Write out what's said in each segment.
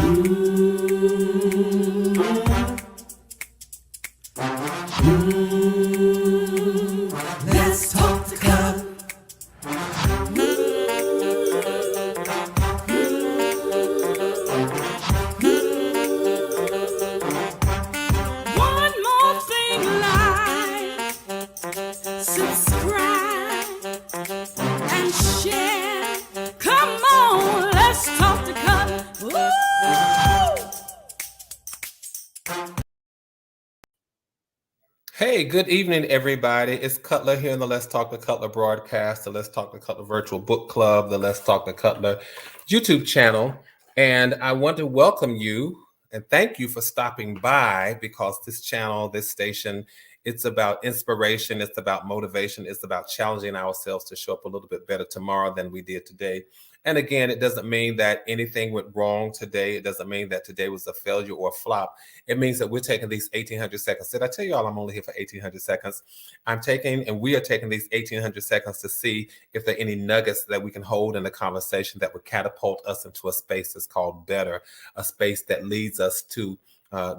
Let's talk the cut. One more thing, like, subscribe, and share. Come on, let's talk the cut. Ooh. Hey, good evening, everybody. It's Cutler here in the Let's Talk to Cutler broadcast, the Let's Talk to Cutler virtual book club, the Let's Talk to Cutler YouTube channel. And I want to welcome you and thank you for stopping by, because this channel, this station, it's about inspiration, it's about motivation, it's about challenging ourselves to show up a little bit better tomorrow than we did today. And again, it doesn't mean that anything went wrong today. It doesn't mean that today was a failure or a flop. It means that we're taking these 1,800 seconds. Did I tell you all I'm only here for 1,800 seconds? We are taking these 1,800 seconds to see if there are any nuggets that we can hold in the conversation that would catapult us into a space that's called better, a space that leads us to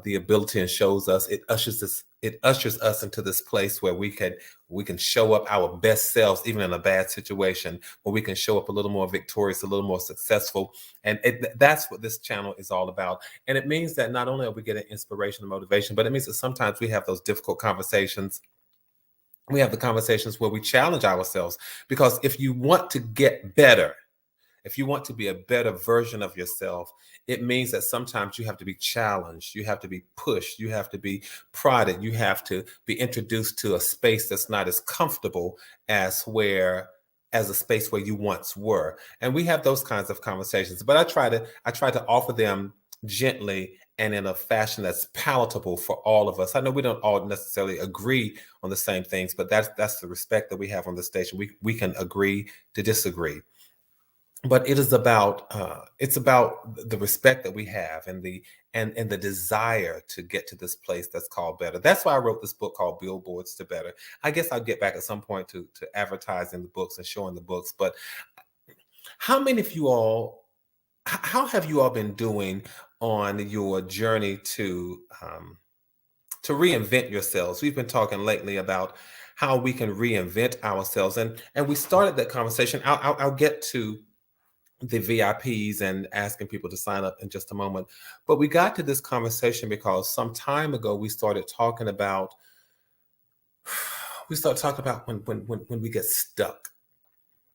the ability and shows us, it ushers us into this place where we can show up our best selves, even in a bad situation, where we can show up a little more victorious, a little more successful. And that's what this channel is all about. And it means that not only are we getting inspiration and motivation, but it means that sometimes we have those difficult conversations. We have the conversations where we challenge ourselves, because if you want to get better, if you want to be a better version of yourself, it means that sometimes you have to be challenged, you have to be pushed, you have to be prodded, you have to be introduced to a space that's not as comfortable as a space where you once were. And we have those kinds of conversations. But I try to offer them gently and in a fashion that's palatable for all of us. I know we don't all necessarily agree on the same things, but that's the respect that we have on the station. We can agree to disagree. But it is about it's about the respect that we have and the desire to get to this place that's called better. That's why I wrote this book called Billboards to Better. I guess I'll get back at some point to advertising the books and showing the books. But how many of you all, how have you all been doing on your journey to reinvent yourselves? We've been talking lately about how we can reinvent ourselves, and we started that conversation. I'll get to the VIPs and asking people to sign up in just a moment. But we got to this conversation because some time ago we started talking about when we get stuck,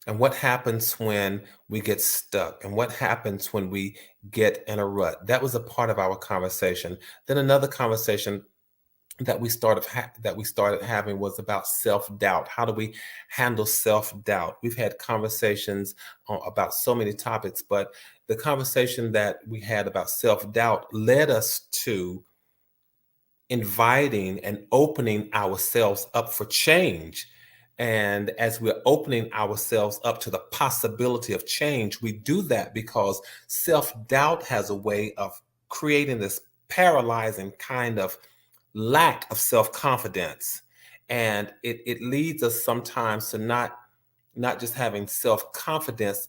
and what happens when we get stuck, and what happens when we get in a rut. That was a part of our conversation. Then another conversation that we started having was about self-doubt. How do we handle self-doubt? We've had conversations about so many topics, but the conversation that we had about self-doubt led us to inviting and opening ourselves up for change. And as we're opening ourselves up to the possibility of change, we do that because self-doubt has a way of creating this paralyzing kind of lack of self-confidence, and it leads us sometimes to not just having self-confidence,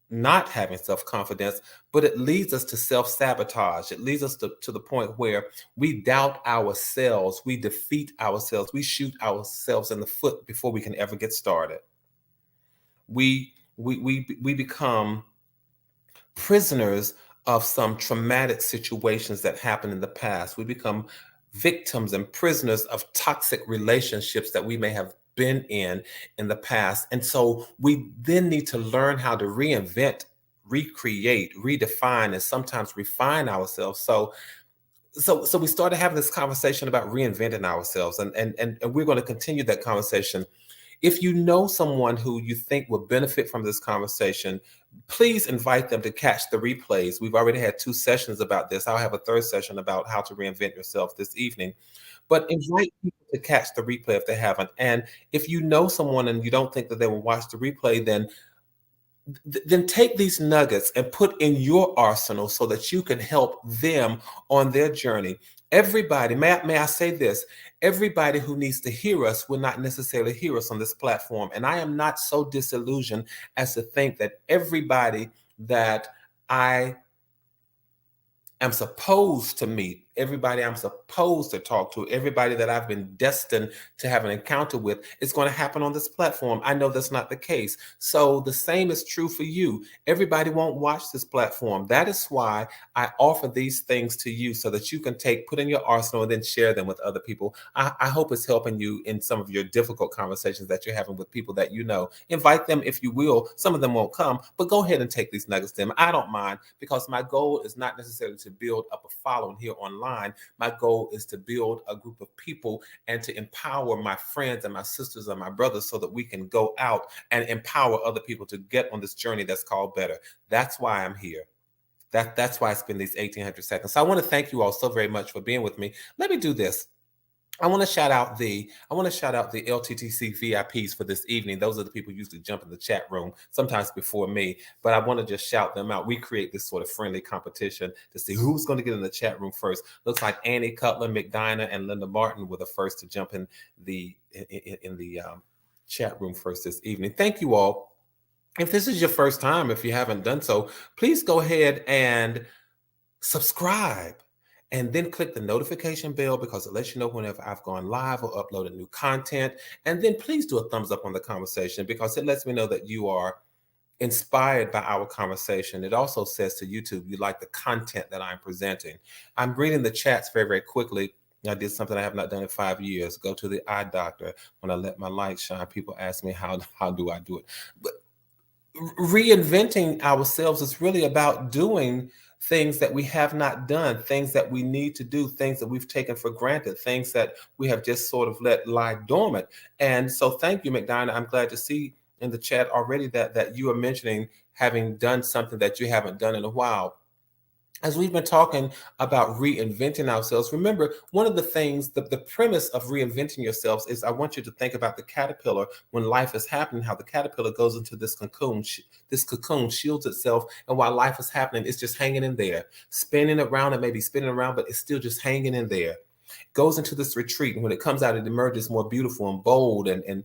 but it leads us to self-sabotage. It leads us to the point where we doubt ourselves, we defeat ourselves, we shoot ourselves in the foot before we can ever get started. We become prisoners of some traumatic situations that happened in the past. We become victims and prisoners of toxic relationships that we may have been in the past. And so we then need to learn how to reinvent, recreate, redefine, and sometimes refine ourselves. So we started having this conversation about reinventing ourselves, and we're going to continue that conversation. If you know someone who you think would benefit from this conversation, please invite them to catch the replays. We've already had 2 sessions about this. I'll have a 3rd session about how to reinvent yourself this evening. But invite people to catch the replay if they haven't. And if you know someone and you don't think that they will watch the replay, then take these nuggets and put in your arsenal so that you can help them on their journey. Everybody, may I say this, everybody who needs to hear us will not necessarily hear us on this platform. And I am not so disillusioned as to think that everybody that I am supposed to meet, everybody I'm supposed to talk to, everybody that I've been destined to have an encounter with is going to happen on this platform. I know that's not the case. So the same is true for you. Everybody won't watch this platform. That is why I offer these things to you so that you can put in your arsenal and then share them with other people. I hope it's helping you in some of your difficult conversations that you're having with people that you know. Invite them if you will. Some of them won't come, but go ahead and take these nuggets to them. I don't mind, because my goal is not necessarily to build up a following here online. My goal is to build a group of people and to empower my friends and my sisters and my brothers so that we can go out and empower other people to get on this journey that's called better. That's why I'm here. That's why I spend these 1,800 seconds. So I want to thank you all so very much for being with me. Let me do this. I want to shout out the LTTC VIPs for this evening. Those are the people who usually jump in the chat room, sometimes before me, but I want to just shout them out. We create this sort of friendly competition to see who's going to get in the chat room first. Looks like Annie Cutler, McDina, and Linda Martin were the first to jump in the chat room first this evening. Thank you all. If this is your first time, if you haven't done so, please go ahead and subscribe. And then click the notification bell, because it lets you know whenever I've gone live or uploaded new content. And then please do a thumbs up on the conversation, because it lets me know that you are inspired by our conversation. It also says to YouTube, you like the content that I'm presenting. I'm reading the chats very, very quickly. I did something I have not done in 5 years. Go to the eye doctor. When I let my light shine, people ask me, how do I do it? But reinventing ourselves is really about doing things that we have not done, things that we need to do, things that we've taken for granted, things that we have just sort of let lie dormant. And so thank you, McDina. I'm glad to see in the chat already that you are mentioning having done something that you haven't done in a while. As we've been talking about reinventing ourselves, remember, one of the things, the premise of reinventing yourselves is, I want you to think about the caterpillar when life is happening, how the caterpillar goes into this cocoon shields itself, and while life is happening, it's just hanging in there, spinning around. It may be spinning around, but it's still just hanging in there. Goes into this retreat, and when it comes out, it emerges more beautiful and bold and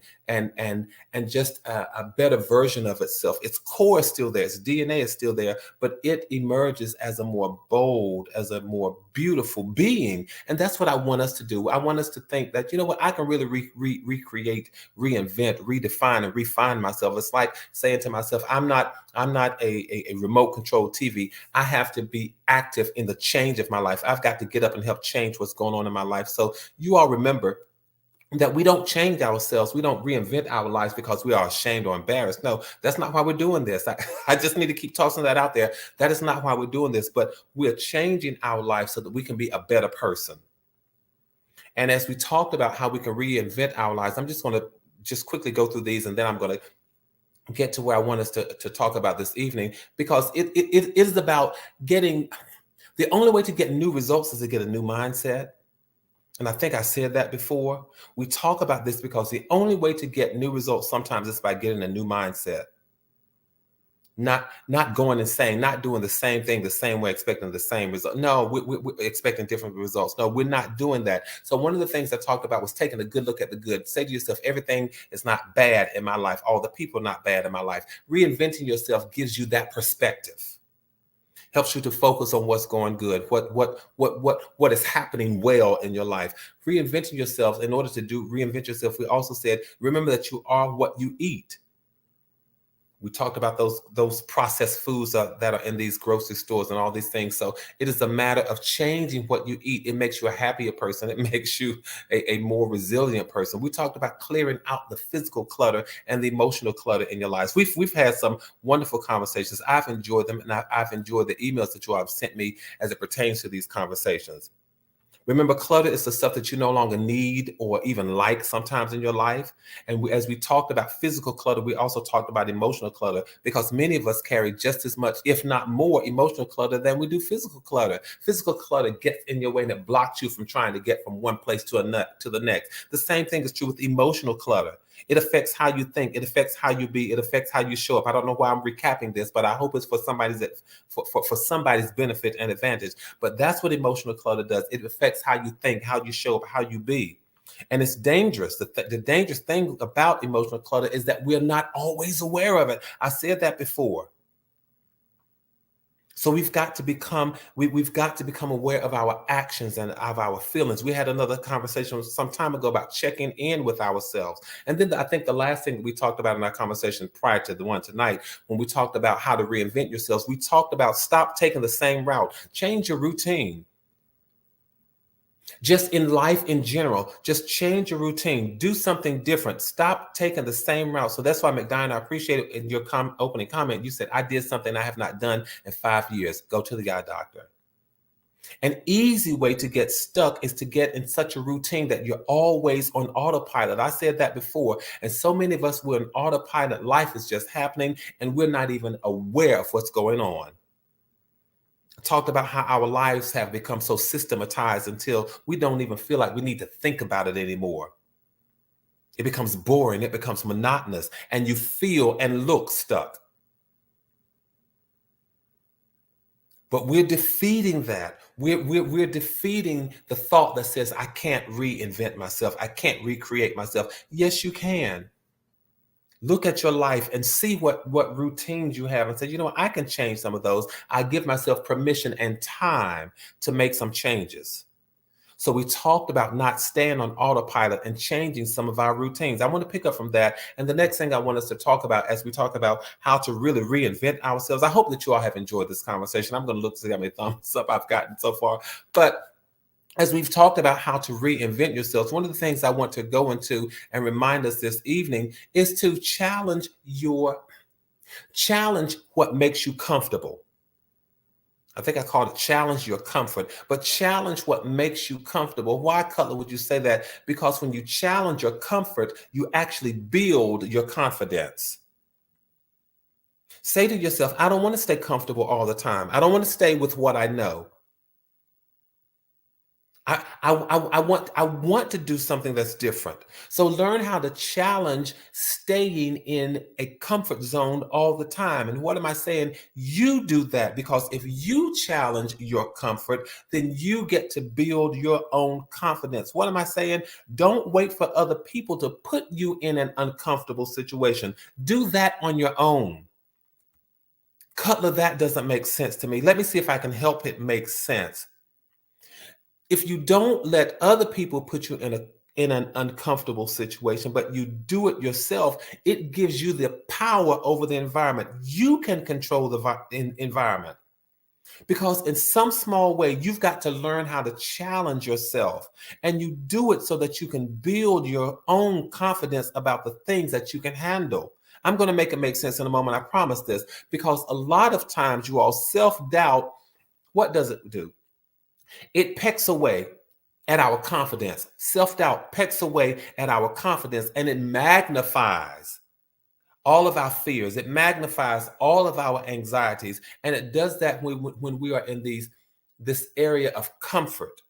just a better version of itself. Its core is still there, its DNA is still there, but it emerges as a more bold, as a more beautiful being. And that's what I want us to do. I want us to think that, you know what, I can really recreate, reinvent, redefine, and refine myself. It's like saying to myself, I'm not a remote controlled TV. I have to be active in the change of my life. I've got to get up and help change what's going on in my life. So you all remember that we don't change ourselves. We don't reinvent our lives because we are ashamed or embarrassed. No, that's not why we're doing this. I just need to keep tossing that out there. That is not why we're doing this, but we're changing our life so that we can be a better person. And as we talked about how we can reinvent our lives, I'm just going to just quickly go through these, and then I'm going to get to where I want us to talk about this evening, because it is about getting, the only way to get new results is to get a new mindset. And I think I said that before. We talk about this because the only way to get new results sometimes is by getting a new mindset. Not going insane, not doing the same thing the same way, expecting the same result. No, we're expecting different results. No, we're not doing that. So one of the things I talked about was taking a good look at the good. Say to yourself, everything is not bad in my life. All the people are not bad in my life. Reinventing yourself gives you that perspective. Helps you to focus on what's going good, what is happening well in your life. Reinventing yourself, in order to reinvent yourself, we also said, remember that you are what you eat. We talked about those processed foods that are in these grocery stores and all these things. So it is a matter of changing what you eat. It makes you a happier person. It makes you a more resilient person. We talked about clearing out the physical clutter and the emotional clutter in your lives. We've had some wonderful conversations. I've enjoyed them, and I've enjoyed the emails that you all have sent me as it pertains to these conversations. Remember, clutter is the stuff that you no longer need or even like sometimes in your life. And as we talked about physical clutter, we also talked about emotional clutter, because many of us carry just as much, if not more, emotional clutter than we do physical clutter. Physical clutter gets in your way and it blocks you from trying to get from one place to the next. The same thing is true with emotional clutter. It affects how you think. It affects how you be. It affects how you show up. I don't know why I'm recapping this, but I hope it's for somebody's benefit and advantage. But that's what emotional clutter does. It affects how you think, how you show up, how you be. And it's dangerous. The dangerous thing about emotional clutter is that we're not always aware of it. I said that before. So we've got to become we've got to become aware of our actions and of our feelings. We had another conversation some time ago about checking in with ourselves. And then I think the last thing that we talked about in our conversation prior to the one tonight, when we talked about how to reinvent yourselves, we talked about stop taking the same route, change your routine. Just in life in general, just change your routine, do something different, stop taking the same route. So that's why, McDonald, I appreciate it in your opening comment. You said, I did something I have not done in 5 years. Go to the eye doctor. An easy way to get stuck is to get in such a routine that you're always on autopilot. I said that before. And so many of us, we're on autopilot. Life is just happening and we're not even aware of what's going on. Talked about how our lives have become so systematized until we don't even feel like we need to think about it anymore. It becomes boring, it becomes monotonous, and you feel and look stuck. But we're defeating that. We're defeating the thought that says, I can't reinvent myself. I can't recreate myself. Yes, you can. Look at your life and see what routines you have and say, you know what, I can change some of those. I give myself permission and time to make some changes. So we talked about not staying on autopilot and changing some of our routines. I want to pick up from that. And the next thing I want us to talk about as we talk about how to really reinvent ourselves. I hope that you all have enjoyed this conversation. I'm going to look to see how many thumbs up I've gotten so far. But as we've talked about how to reinvent yourselves, one of the things I want to go into and remind us this evening is to challenge what makes you comfortable. I think I called it challenge your comfort, but challenge what makes you comfortable. Why, Cutler, would you say that? Because when you challenge your comfort, you actually build your confidence. Say to yourself, I don't want to stay comfortable all the time. I don't want to stay with what I know. I want to do something that's different. So learn how to challenge staying in a comfort zone all the time. And what am I saying? You do that, because if you challenge your comfort, then you get to build your own confidence. What am I saying? Don't wait for other people to put you in an uncomfortable situation. Do that on your own. Cutler, that doesn't make sense to me. Let me see if I can help it make sense. If you don't let other people put you in an uncomfortable situation, but you do it yourself, it gives you the power over the environment. You can control the environment, because in some small way, you've got to learn how to challenge yourself, and you do it so that you can build your own confidence about the things that you can handle. I'm going to make it make sense in a moment. I promise this, because a lot of times you all self-doubt. What does it do? It pecks away at our confidence. Self-doubt pecks away at our confidence, and it magnifies all of our fears. It magnifies all of our anxieties. And it does that when we are in this area of comfort.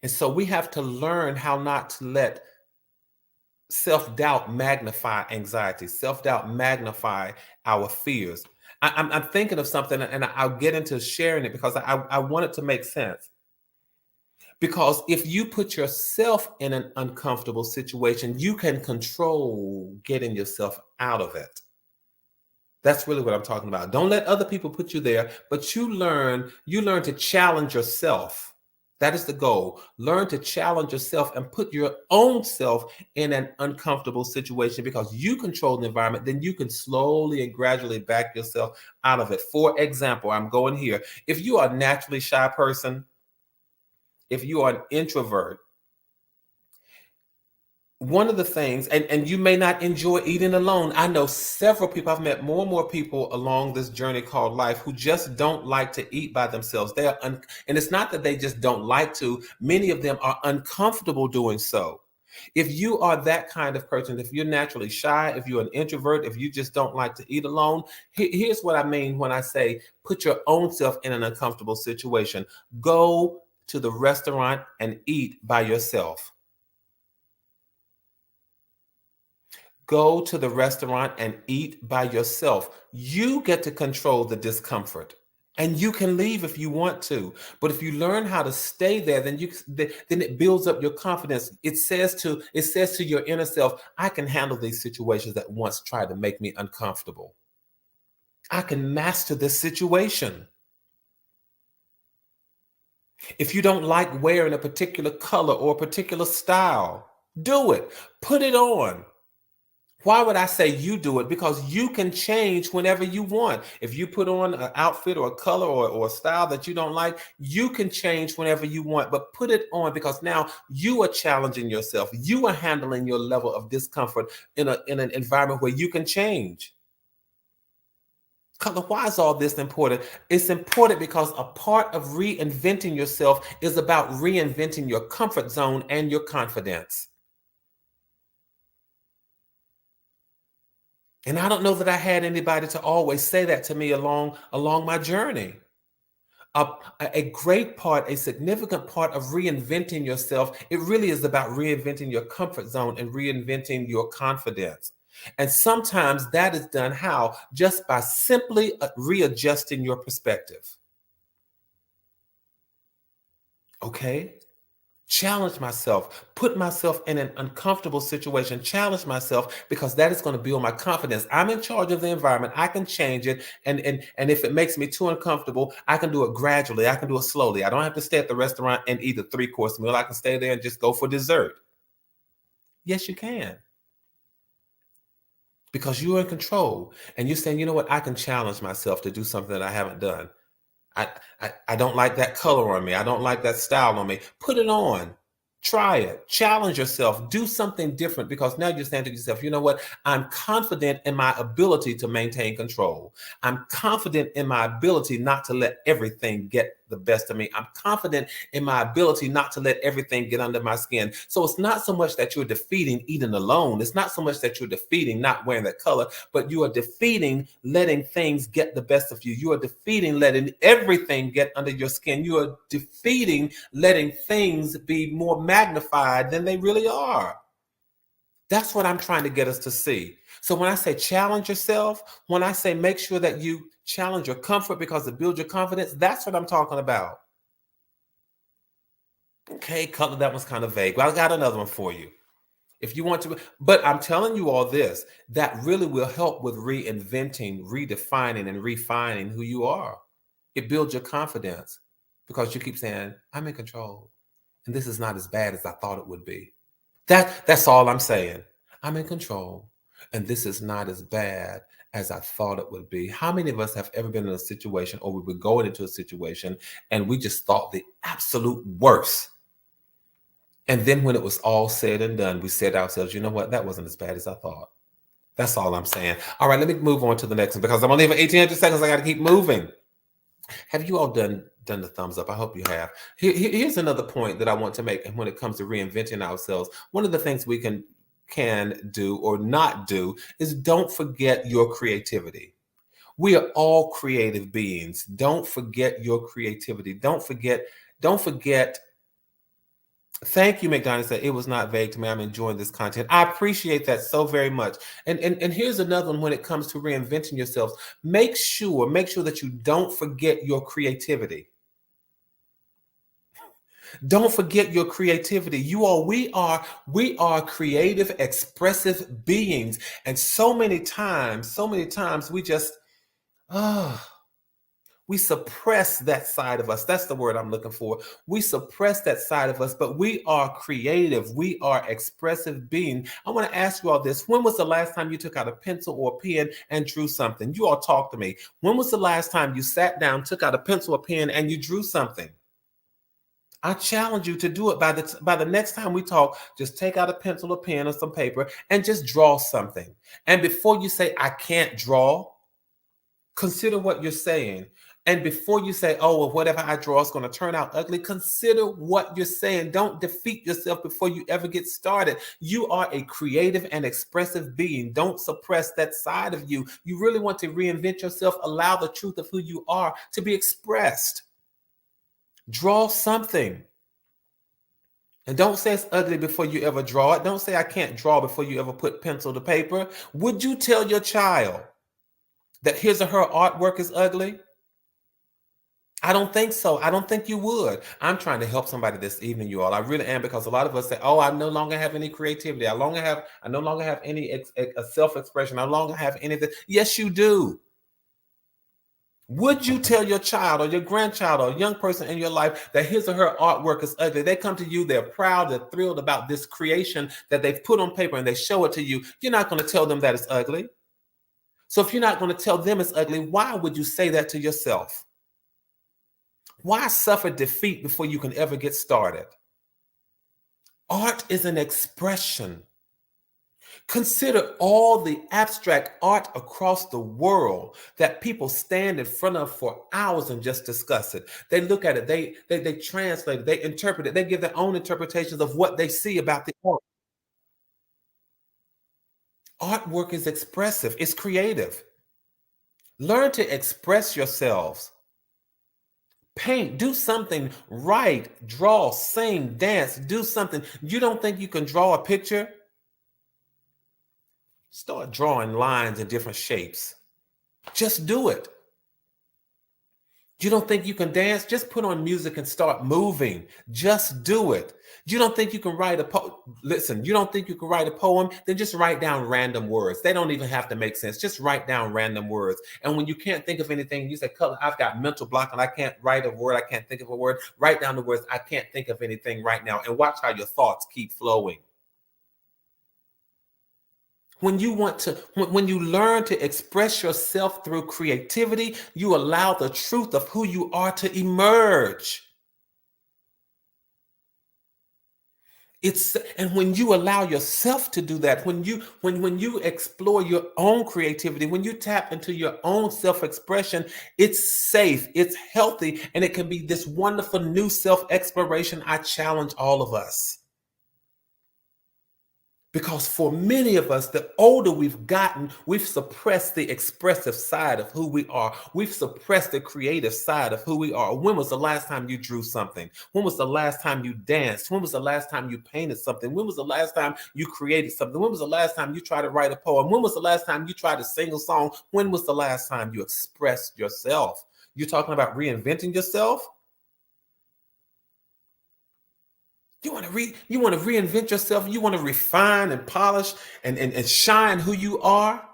And so we have to learn how not to let self-doubt magnify anxiety, self-doubt magnify our fears. I'm thinking of something, and I'll get into sharing it because I want it to make sense. Because if you put yourself in an uncomfortable situation, you can control getting yourself out of it. That's really what I'm talking about. Don't let other people put you there, but you learn to challenge yourself. That is the goal. Learn to challenge yourself and put your own self in an uncomfortable situation, because you control the environment. Then you can slowly and gradually back yourself out of it. For example, I'm going here. If you are a naturally shy person, if you are an introvert, one of the things, and you may not enjoy eating alone. I know several people, I've met more and more people along this journey called life who just don't like to eat by themselves. And it's not that they just don't like to. Many of them are uncomfortable doing so. If you are that kind of person, if you're naturally shy, if you're an introvert, if you just don't like to eat alone, here's what I mean when I say put your own self in an uncomfortable situation. Go to the restaurant and eat by yourself. Go to the restaurant and eat by yourself. You get to control the discomfort, and you can leave if you want to. But if you learn how to stay there, then it builds up your confidence. It says to your inner self, I can handle these situations that once tried to make me uncomfortable. I can master this situation. If you don't like wearing a particular color or a particular style, do it. Put it on. Why would I say you do it? Because you can change whenever you want. If you put on an outfit or a color or a style that you don't like, you can change whenever you want, but put it on because now you are challenging yourself. You are handling your level of discomfort in an environment where you can change. Why is all this important? It's important because a part of reinventing yourself is about reinventing your comfort zone and your confidence. And I don't know that I had anybody to always say that to me along my journey. A great part, a significant part of reinventing yourself, it really is about reinventing your comfort zone and reinventing your confidence. And sometimes that is done how? Just by simply readjusting your perspective. Okay? Challenge myself, put myself in an uncomfortable situation, challenge myself because that is going to build my confidence. I'm in charge of the environment. I can change it. And if it makes me too uncomfortable, I can do it gradually. I can do it slowly. I don't have to stay at the restaurant and eat a 3-course meal. I can stay there and just go for dessert. Yes, you can. Because you're in control and you're saying, you know what, I can challenge myself to do something that I haven't done. I don't like that color on me. I don't like that style on me. Put it on. Try it. Challenge yourself. Do something different because now you're saying to yourself, you know what? I'm confident in my ability to maintain control. I'm confident in my ability not to let everything get the best of me. I'm confident in my ability not to let everything get under my skin. So it's not so much that you're defeating eating alone. It's not so much that you're defeating not wearing that color, but you are defeating letting things get the best of you. You are defeating letting everything get under your skin. You are defeating letting things be more magnified than they really are. That's what I'm trying to get us to see. So when I say challenge yourself, when I say make sure that you challenge your comfort because it builds your confidence, that's what I'm talking about. Okay, color, that was kind of vague. Well, I got another one for you. If you want to, but I'm telling you all this, that really will help with reinventing, redefining, and refining who you are. It builds your confidence because you keep saying, I'm in control. And this is not as bad as I thought it would be. That's all I'm saying. I'm in control. And this is not as bad as I thought it would be. How many of us have ever been in a situation or we were going into a situation and we just thought the absolute worst? And then when it was all said and done, we said to ourselves, you know what? That wasn't as bad as I thought. That's all I'm saying. All right, let me move on to the next one because I'm only having 1,800 seconds. I got to keep moving. Have you all done the thumbs up? I hope you have. Here's another point that I want to make when it comes to reinventing ourselves. One of the things we can do or not do is don't forget your creativity. We are all creative beings. Don't forget your creativity. Don't forget. Thank you, McDonald said it was not vague to me. I'm enjoying this content. I appreciate that so very much. And here's another one when it comes to reinventing yourselves. Make sure that you don't forget your creativity. Don't forget your creativity. We are creative, expressive beings. And so many times we just we suppress that side of us. That's the word I'm looking for. We suppress that side of us, but we are creative. We are expressive beings. I want to ask you all this. When was the last time you took out a pencil or a pen and drew something? You all talk to me. When was the last time you sat down, took out a pencil or pen, and you drew something? I challenge you to do it by the next time we talk. Just take out a pencil or pen or some paper and just draw something. And before you say, I can't draw, consider what you're saying. And before you say, oh, well, whatever I draw is going to turn out ugly, consider what you're saying. Don't defeat yourself before you ever get started. You are a creative and expressive being. Don't suppress that side of you. You really want to reinvent yourself. Allow the truth of who you are to be expressed. Draw something. And don't say it's ugly before you ever draw it. Don't say I can't draw before you ever put pencil to paper. Would you tell your child that his or her artwork is ugly? I don't think so. I don't think you would. I'm trying to help somebody this evening, you all. I really am, because a lot of us say, oh, I no longer have any creativity. I no longer have any self-expression. I no longer have anything. Yes, you do. Would you tell your child or your grandchild or a young person in your life that his or her artwork is ugly? They come to you, they're proud, they're thrilled about this creation that they've put on paper and they show it to you. You're not going to tell them that it's ugly. So if you're not going to tell them it's ugly, why would you say that to yourself? Why suffer defeat before you can ever get started? Art is an expression. Consider all the abstract art across the world that people stand in front of for hours and just discuss it. They look at it, they translate it, they interpret it, they give their own interpretations of what they see about the art. Artwork is expressive, it's creative. Learn to express yourselves. Paint, do something, write, draw, sing, dance, do something. You don't think you can draw a picture? Start drawing lines in different shapes. Just do it. You don't think you can dance? Just put on music and start moving. Just do it. You don't think you can write a poem? Listen, you don't think you can write a poem? Then just write down random words. They don't even have to make sense. Just write down random words. And when you can't think of anything, you say, Color, I've got mental block and I can't write a word. I can't think of a word. Write down the words. I can't think of anything right now. And watch how your thoughts keep flowing. When you learn to express yourself through creativity, you allow the truth of who you are to emerge. And when you allow yourself to do that, when you explore your own creativity, when you tap into your own self-expression, it's safe, it's healthy, and it can be this wonderful new self-exploration. I challenge all of us. Because for many of us, the older we've gotten, we've suppressed the expressive side of who we are. We've suppressed the creative side of who we are. When was the last time you drew something? When was the last time you danced? When was the last time you painted something? When was the last time you created something? When was the last time you tried to write a poem? When was the last time you tried to sing a song? When was the last time you expressed yourself? You're talking about reinventing yourself? You want to reinvent yourself. You want to refine and polish and shine who you are.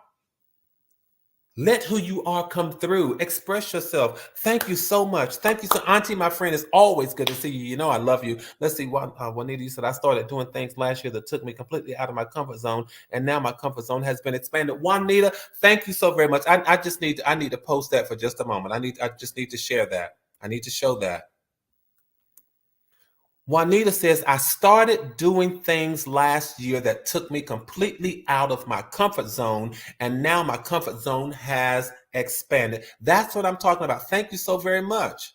Let who you are come through. Express yourself. Thank you so much. Thank you so, Auntie, my friend. It's always good to see you. You know I love you. Let's see what Juanita, you said. I started doing things last year that took me completely out of my comfort zone, and now my comfort zone has been expanded. Juanita, thank you so very much. I need to post that for just a moment. I just need to share that. I need to show that. Juanita says, I started doing things last year that took me completely out of my comfort zone, and now my comfort zone has expanded. That's what I'm talking about. Thank you so very much.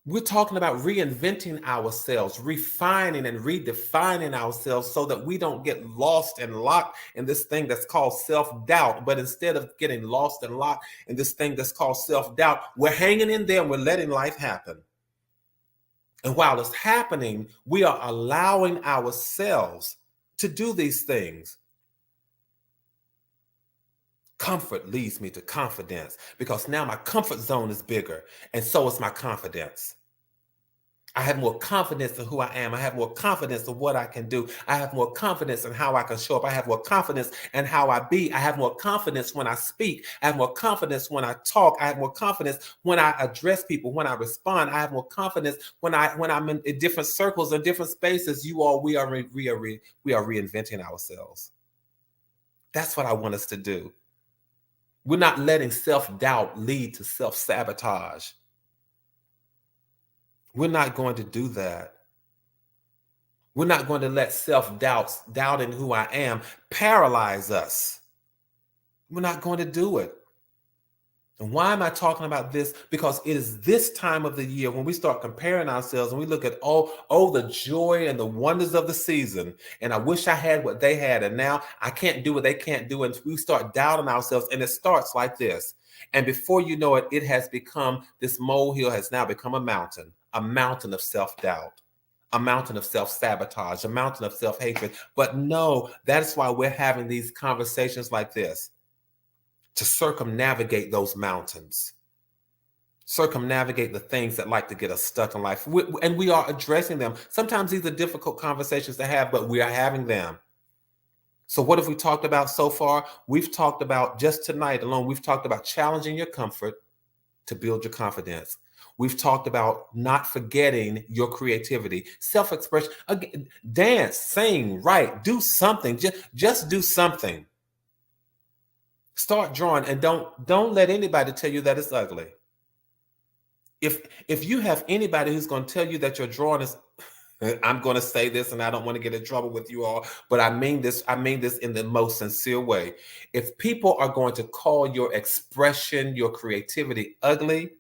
We're talking about reinventing ourselves, refining and redefining ourselves so that we don't get lost and locked in this thing that's called self-doubt. But instead of getting lost and locked in this thing that's called self-doubt, we're hanging in there and we're letting life happen. And while it's happening, we are allowing ourselves to do these things. Comfort leads me to confidence because now my comfort zone is bigger and so is my confidence. I have more confidence in who I am. I have more confidence in what I can do. I have more confidence in how I can show up. I have more confidence in how I be. I have more confidence when I speak. I have more confidence when I talk. I have more confidence when I address people, when I respond. I have more confidence when I'm in different circles and different spaces. We are reinventing ourselves. That's what I want us to do. We're not letting self-doubt lead to self-sabotage. We're not going to do that. We're not going to let self-doubt, doubting who I am, paralyze us. We're not going to do it. And why am I talking about this? Because it is this time of the year when we start comparing ourselves and we look at the joy and the wonders of the season. And I wish I had what they had. And now I can't do what they can't do. And we start doubting ourselves. And it starts like this. And before you know it, this molehill has now become a mountain of self-doubt, a mountain of self-sabotage, a mountain of self-hatred. But no, that's why we're having these conversations like this, to circumnavigate those mountains, circumnavigate the things that like to get us stuck in life. And we are addressing them. Sometimes these are difficult conversations to have, but we are having them. So what have we talked about so far? We've talked about, just tonight alone, we've talked about challenging your comfort to build your confidence. We've talked about not forgetting your creativity, self-expression, again, dance, sing, write, do something. Just do something. Start drawing, and don't let anybody tell you that it's ugly. If you have anybody who's going to tell you that your drawing is, I'm going to say this, and I don't want to get in trouble with you all, but I mean this in the most sincere way. If people are going to call your expression, your creativity ugly,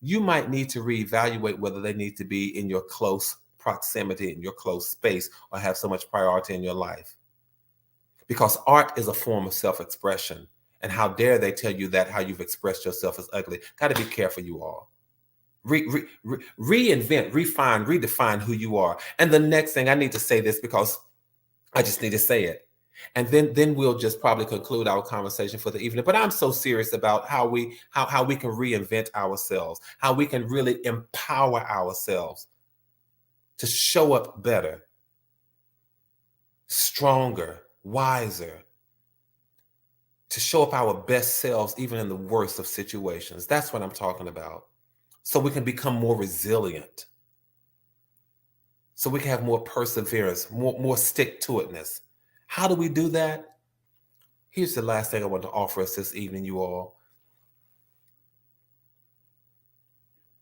you might need to reevaluate whether they need to be in your close proximity, in your close space, or have so much priority in your life. Because art is a form of self-expression. And how dare they tell you that how you've expressed yourself is ugly? Got to be careful, you all. Reinvent, refine, redefine who you are. And the next thing, I need to say this because I just need to say it. And then we'll just probably conclude our conversation for the evening. But I'm so serious about how we can reinvent ourselves, how we can really empower ourselves to show up better, stronger, wiser, to show up our best selves, even in the worst of situations. That's what I'm talking about. So we can become more resilient. So we can have more perseverance, more stick-to-itness. How do we do that? Here's the last thing I want to offer us this evening, you all.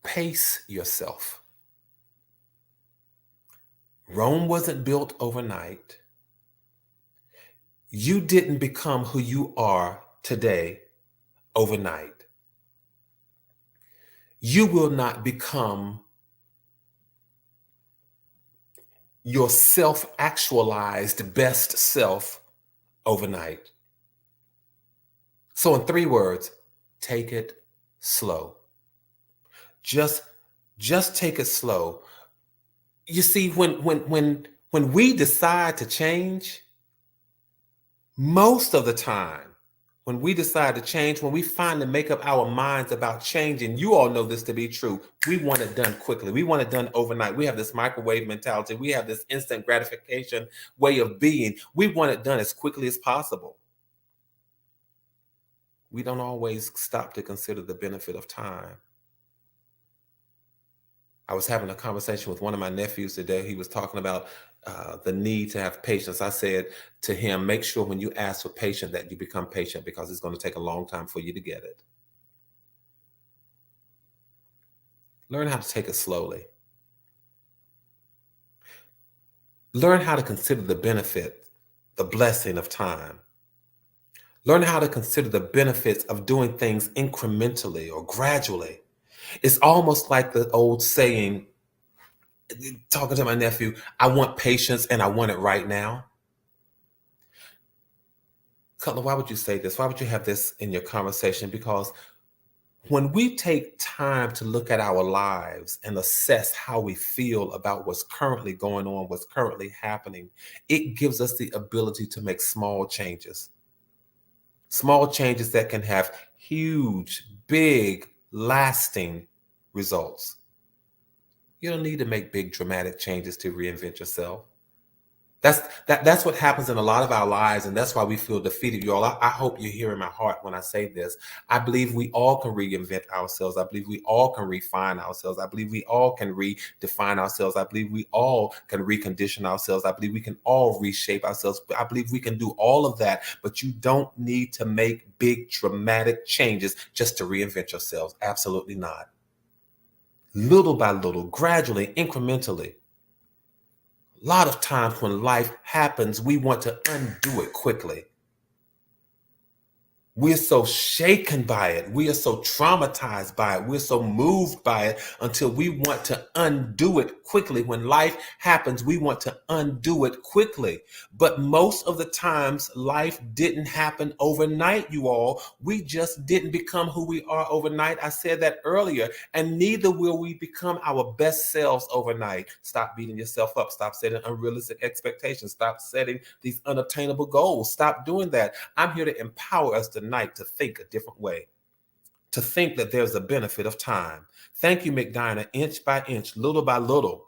Pace yourself. Rome wasn't built overnight. You didn't become who you are today overnight. You will not become your self-actualized best self overnight. So in 3 words, take it slow. Just take it slow. You see, when we decide to change, most of the time, when we decide to change, when we finally make up our minds about changing, you all know this to be true. We want it done quickly. We want it done overnight. We have this microwave mentality. We have this instant gratification way of being. We want it done as quickly as possible. We don't always stop to consider the benefit of time. I was having a conversation with one of my nephews today. He was talking about the need to have patience. I said to him, make sure when you ask for patience that you become patient, because it's going to take a long time for you to get it. Learn how to take it slowly. Learn how to consider the benefit, the blessing of time. Learn how to consider the benefits of doing things incrementally or gradually. It's almost like the old saying, talking to my nephew, I want patience and I want it right now. Cutler, why would you say this? Why would you have this in your conversation? Because when we take time to look at our lives and assess how we feel about what's currently going on, what's currently happening, it gives us the ability to make small changes. Small changes that can have huge, big, lasting results. You don't need to make big dramatic changes to reinvent yourself. That's what happens in a lot of our lives, and that's why we feel defeated. You all, I hope you're hearing my heart when I say this. I believe we all can reinvent ourselves. I believe we all can refine ourselves. I believe we all can redefine ourselves. I believe we all can recondition ourselves. I believe we can all reshape ourselves. I believe we can do all of that, but you don't need to make big dramatic changes just to reinvent yourselves. Absolutely not. Little by little, gradually, incrementally. A lot of times when life happens, we want to undo it quickly. We're so shaken by it. We are so traumatized by it. We're so moved by it until we want to undo it quickly. When life happens, we want to undo it quickly. But most of the times, life didn't happen overnight, you all. We just didn't become who we are overnight. I said that earlier. And neither will we become our best selves overnight. Stop beating yourself up. Stop setting unrealistic expectations. Stop setting these unobtainable goals. Stop doing that. I'm here to empower us tonight to think a different way, to think that there's a benefit of time. Thank you, McDina. Inch by inch, little by little,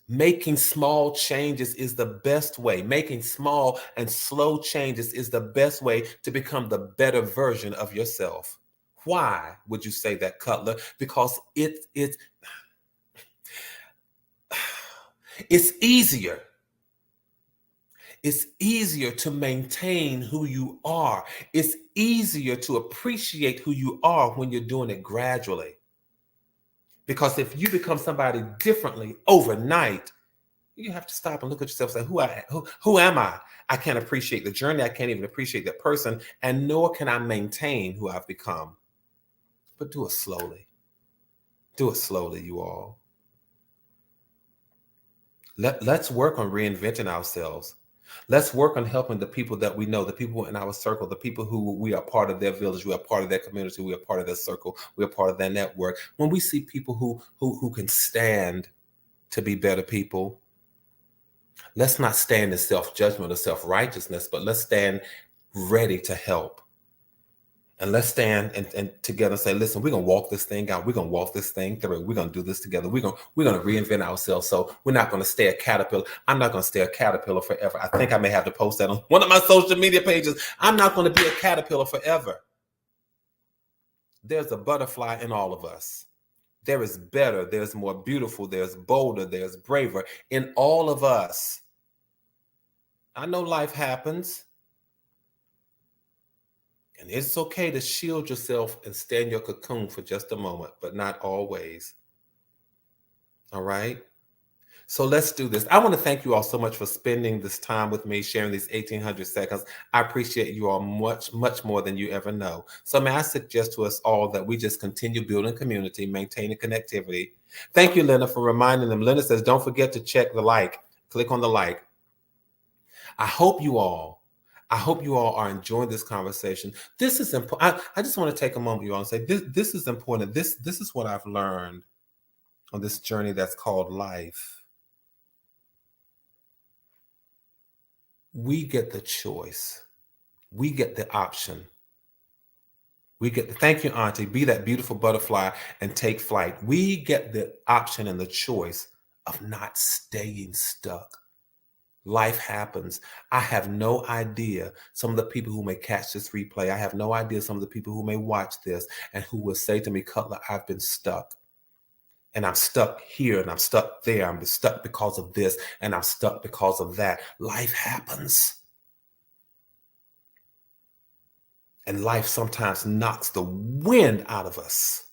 Making small changes is the best way. Making small and slow changes is the best way to become the better version of yourself. Why would you say that, Cutler? Because it's easier. It's easier to maintain who you are. It's easier to appreciate who you are when you're doing it gradually. Because if you become somebody differently overnight, you have to stop and look at yourself and say, who am I? I can't appreciate the journey. I can't even appreciate that person, and nor can I maintain who I've become. But do it slowly. Do it slowly, you all. Let's work on reinventing ourselves. Let's work on helping the people that we know, the people in our circle, the people who we are part of their village, we are part of their community, we are part of their circle, we are part of their network. When we see people who can stand to be better people, let's not stand in self-judgment or self-righteousness, but let's stand ready to help. And let's stand and together say, listen, we're going to walk this thing out. We're going to walk this thing through. We're going to do this together. We're going to reinvent ourselves. So we're not going to stay a caterpillar. I'm not going to stay a caterpillar forever. I think I may have to post that on one of my social media pages. I'm not going to be a caterpillar forever. There's a butterfly in all of us. There is better. There's more beautiful. There's bolder. There's braver in all of us. I know life happens. And it's okay to shield yourself and stay in your cocoon for just a moment, but not always. All right? So let's do this. I want to thank you all so much for spending this time with me, sharing these 1,800 seconds. I appreciate you all much, much more than you ever know. So may I suggest to us all that we just continue building community, maintaining connectivity. Thank you, Linda, for reminding them. Linda says, don't forget to check the like. Click on the like. I hope you all are enjoying this conversation. This is important. I just want to take a moment, you all, and say this is important. This is what I've learned on this journey that's called life. We get the choice. We get the option. Thank you, Auntie. Be that beautiful butterfly and take flight. We get the option and the choice of not staying stuck. Life happens. I have no idea some of the people who may catch this replay. I have no idea some of the people who may watch this and who will say to me, Cutler, I've been stuck. And I'm stuck here and I'm stuck there. I'm stuck because of this and I'm stuck because of that. Life happens. And life sometimes knocks the wind out of us.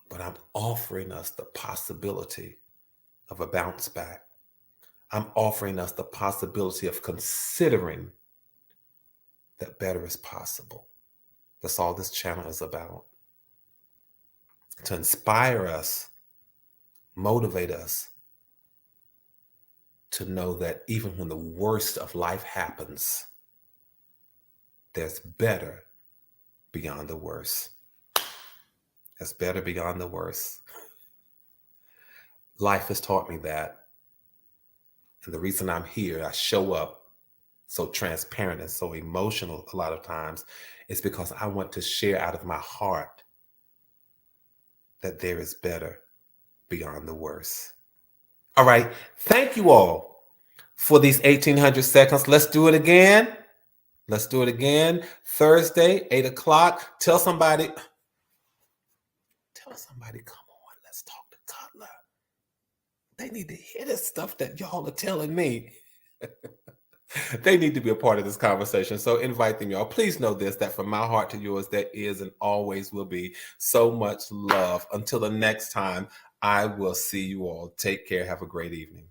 But I'm offering us the possibility of a bounce back. I'm offering us the possibility of considering that better is possible. That's all this channel is about. To inspire us, motivate us to know that even when the worst of life happens, there's better beyond the worst. There's better beyond the worst. Life has taught me that. And the reason I'm here, I show up so transparent and so emotional a lot of times, is because I want to share out of my heart that there is better beyond the worst. All right. Thank you all for these 1,800 seconds. Let's do it again. Let's do it again. Thursday, 8 o'clock. Tell somebody, come on, let's talk to Cutler. They need to hear this stuff that y'all are telling me. They need to be a part of this conversation. So invite them, y'all. Please know this, that from my heart to yours, there is and always will be so much love. Until the next time, I will see you all. Take care. Have a great evening.